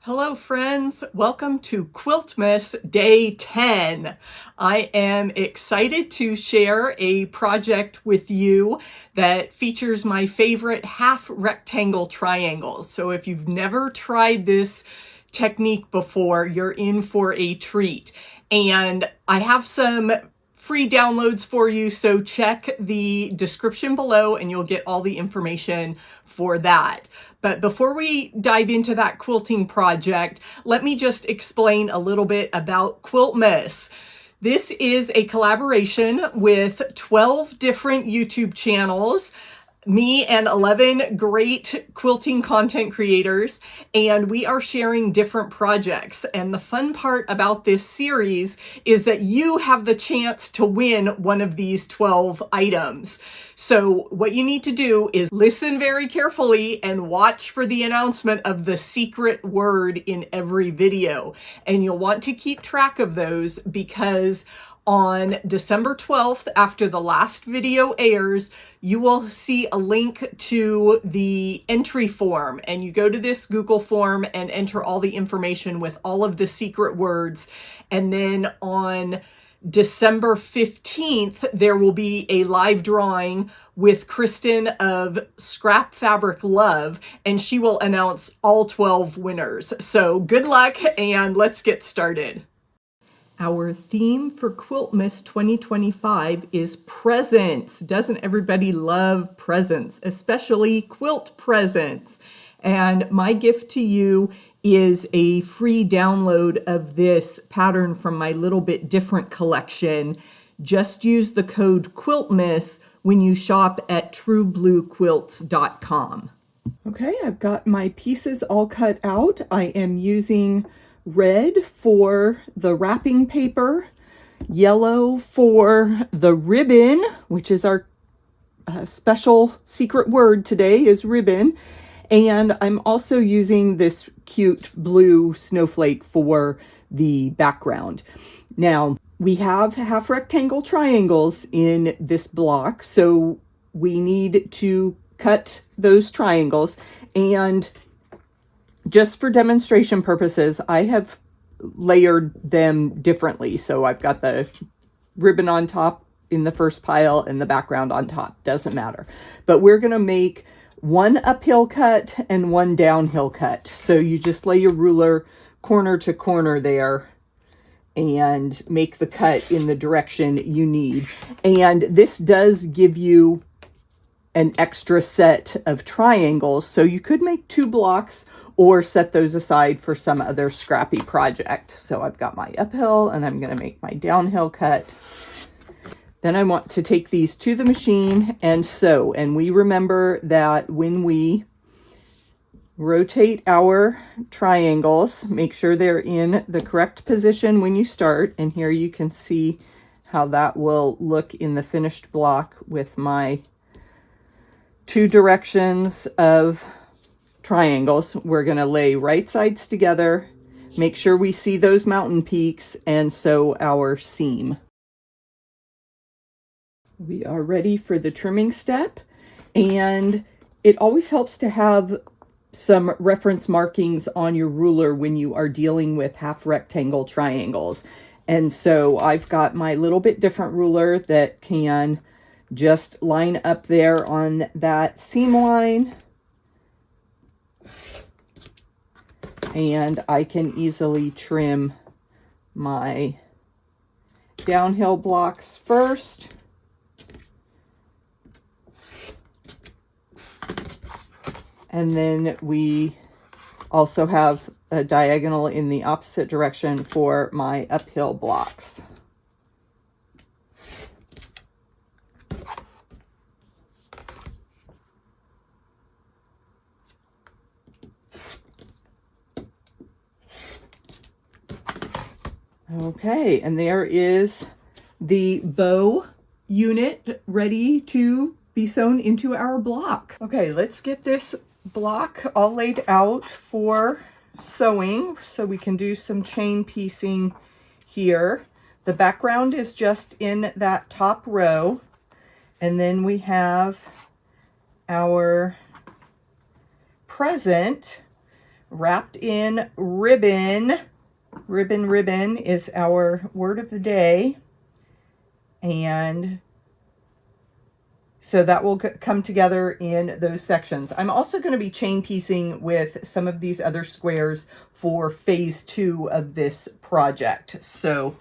Hello friends, welcome to Quiltmas Day 10. I am excited to share a project with you that features my favorite half rectangle triangles. So if you've never tried this technique before, you're in for a treat. And I have some free downloads for you, so check the description below and you'll get all the information for that. But before we dive into that quilting project, let me just explain a little bit about Quiltmas. This is a collaboration with 12 different YouTube channels, me and 11 great quilting content creators, and we are sharing different projects. And the fun part about this series is that you have the chance to win one of these 12 items. So what you need to do is listen very carefully and watch for the announcement of the secret word in every video. And you'll want to keep track of those because on December 12th, after the last video airs, you will see a link to the entry form, and you go to this Google form and enter all the information with all of the secret words. And then on December 15th, there will be a live drawing with Kristen of Scrap Fabric Love, and she will announce all 12 winners. So good luck, and let's get started. Our theme for Quiltmas 2025 is presents. Doesn't everybody love presents, especially quilt presents? And my gift to you is a free download of this pattern from my Little Bit Different collection. Just use the code QUILTMAS when you shop at truebluequilts.com. Okay, I've got my pieces all cut out. I am using red for the wrapping paper, yellow for the ribbon, which is our special secret word today is ribbon, and I'm also using this cute blue snowflake for the background. Now, we have half rectangle triangles in this block, so we need to cut those triangles, and just for demonstration purposes, I have layered them differently. So I've got the ribbon on top in the first pile and the background on top. Doesn't matter. But we're going to make one uphill cut and one downhill cut. So you just lay your ruler corner to corner there and make the cut in the direction you need. And this does give you an extra set of triangles. So you could make 2 blocks or set those aside for some other scrappy project. So I've got my uphill and I'm going to make my downhill cut. Then I want to take these to the machine and sew. And we remember that when we rotate our triangles, make sure they're in the correct position when you start. And here you can see how that will look in the finished block with my 2 directions of triangles. We're going to lay right sides together, make sure we see those mountain peaks, and sew our seam. We are ready for the trimming step, and it always helps to have some reference markings on your ruler when you are dealing with half rectangle triangles. And so I've got my Little Bit Different ruler that can just line up there on that seam line, and I can easily trim my downhill blocks first. And then we also have a diagonal in the opposite direction for my uphill blocks. Okay, and there is the bow unit ready to be sewn into our block. Okay, let's get this block all laid out for sewing so we can do some chain piecing here. The background is just in that top row, and then we have our present wrapped in ribbon. Ribbon is our word of the day. And so that will come together in those sections. I'm also going to be chain piecing with some of these other squares for phase 2 of this project. So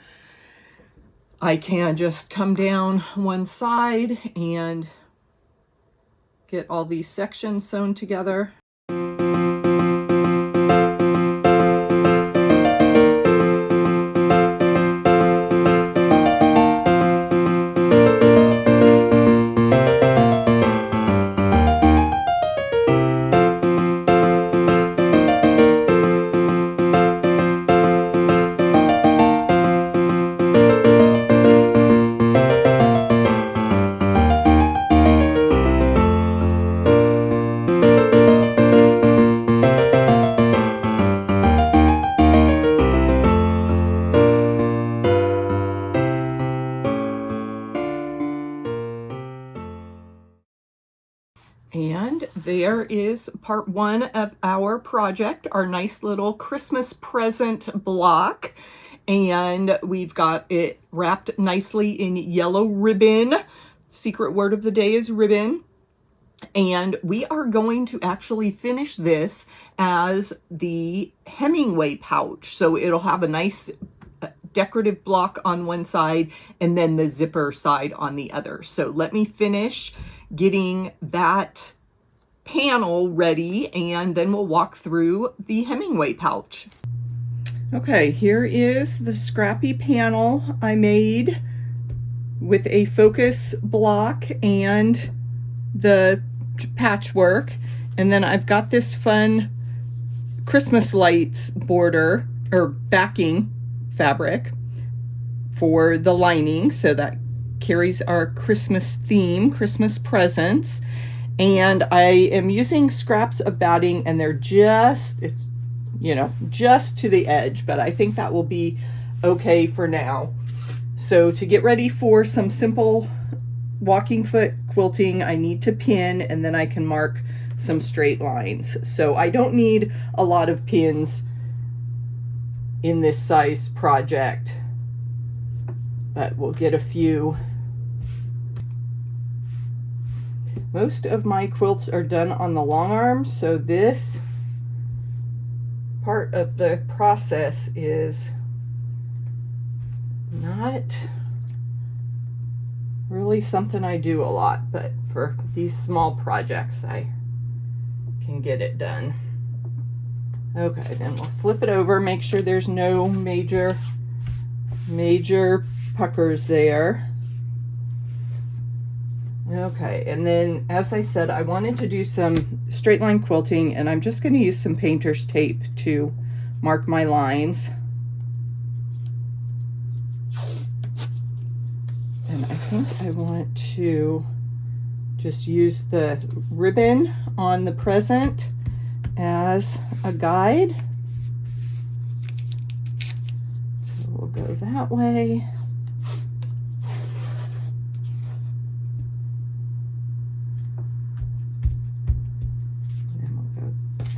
I can just come down one side and get all these sections sewn together. And there is part 1 of our project, our nice little Christmas present block. And we've got it wrapped nicely in yellow ribbon. Secret word of the day is ribbon. And we are going to actually finish this as the Hemingway pouch. So it'll have a nice decorative block on one side and then the zipper side on the other. So let me finish getting that panel ready and then we'll walk through the Hemingway pouch. Okay, here is the scrappy panel I made with a focus block and the patchwork. And then I've got this fun Christmas lights border or backing fabric for the lining, so that carries our Christmas theme, Christmas presents. And I am using scraps of batting and they're just, it's, you know, just to the edge, but I think that will be okay for now. So to get ready for some simple walking foot quilting, I need to pin and then I can mark some straight lines. So I don't need a lot of pins in this size project, but we'll get a few. Most of my quilts are done on the long arm, so this part of the process is not really something I do a lot, but for these small projects I can get it done. Okay, then we'll flip it over, make sure there's no major puckers there. Okay, and then as I said, I wanted to do some straight line quilting, and I'm just going to use some painter's tape to mark my lines. And I think I want to just use the ribbon on the present as a guide. So we'll go that way.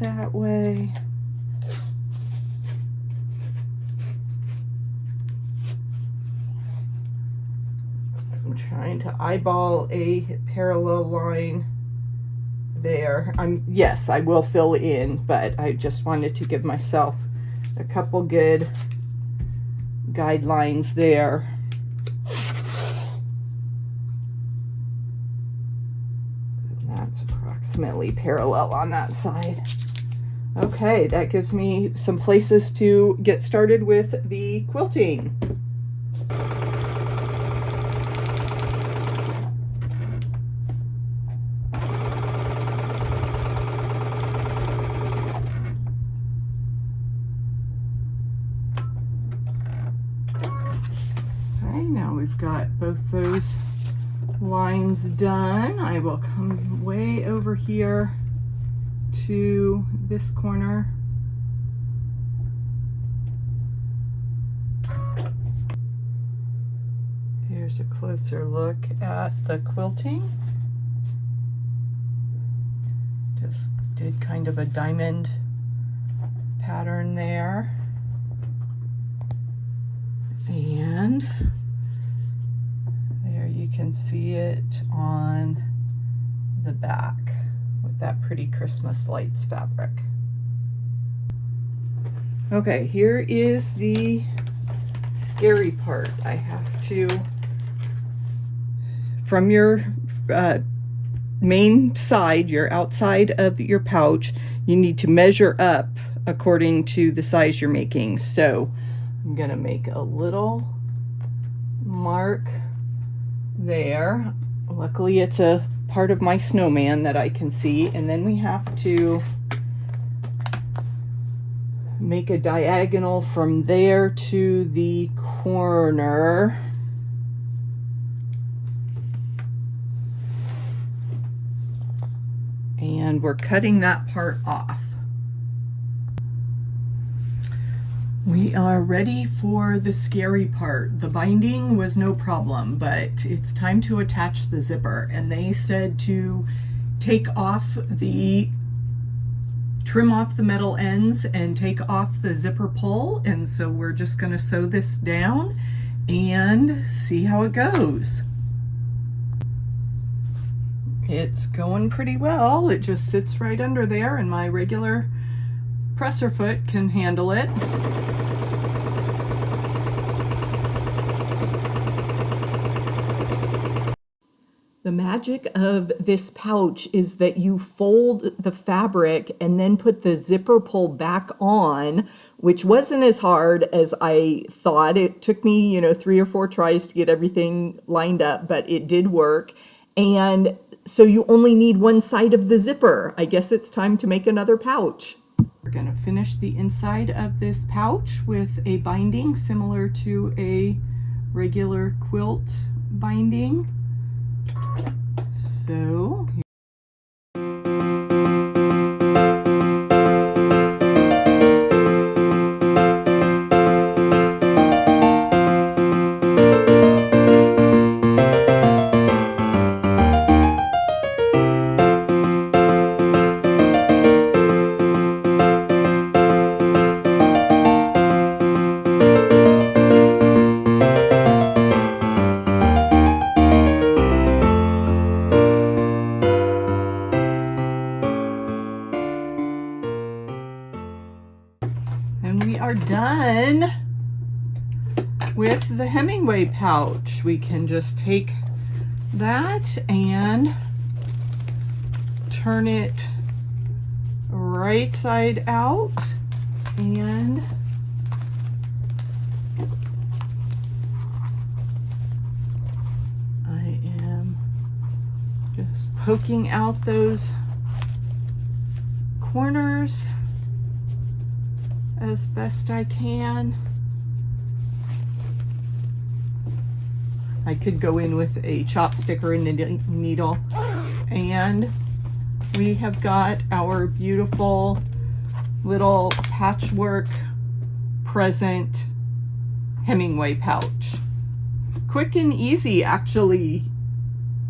That way. I'm trying to eyeball a parallel line there. Yes, I will fill in, but I just wanted to give myself a couple good guidelines there. And that's approximately parallel on that side. Okay, that gives me some places to get started with the quilting. Okay, now we've got both those lines done. I will come way over here to this corner. Here's a closer look at the quilting. Just did kind of a diamond pattern there. And there you can see it on the back with that pretty Christmas lights fabric. Okay, here is the scary part. I have to, from your main side, your outside of your pouch, you need to measure up according to the size you're making. So I'm gonna make a little mark there. Luckily it's a part of my snowman that I can see, and then we have to make a diagonal from there to the corner. And we're cutting that part off. We are ready for the scary part. The binding was no problem, but it's time to attach the zipper. And they said to trim off the metal ends and take off the zipper pull. And so we're just going to sew this down and see how it goes. It's going pretty well. It just sits right under there and my regular presser foot can handle it. The magic of this pouch is that you fold the fabric and then put the zipper pull back on, which wasn't as hard as I thought. It took me, 3 or 4 tries to get everything lined up, but it did work. And so you only need one side of the zipper. I guess it's time to make another pouch. We're going to finish the inside of this pouch with a binding similar to a regular quilt binding. So we are done with the Hemingway pouch. We can just take that and turn it right side out, and I am just poking out those corners as best I can. I could go in with a chopstick or a needle. And we have got our beautiful little patchwork present Hemingway pouch. Quick and easy, actually.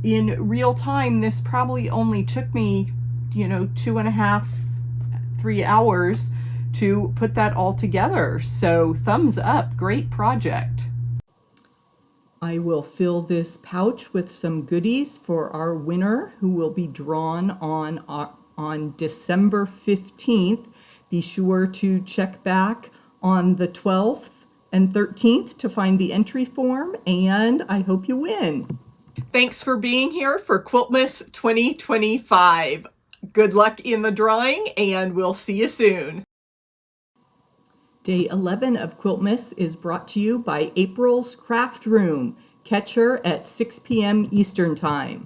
In real time, this probably only took me, 2.5, 3 hours to put that all together. So thumbs up, great project. I will fill this pouch with some goodies for our winner who will be drawn on December 15th. Be sure to check back on the 12th and 13th to find the entry form, and I hope you win. Thanks for being here for Quiltmas 2025. Good luck in the drawing, and we'll see you soon. Day 11 of Quiltmas is brought to you by April's Craft Room. Catch her at 6 p.m. Eastern Time.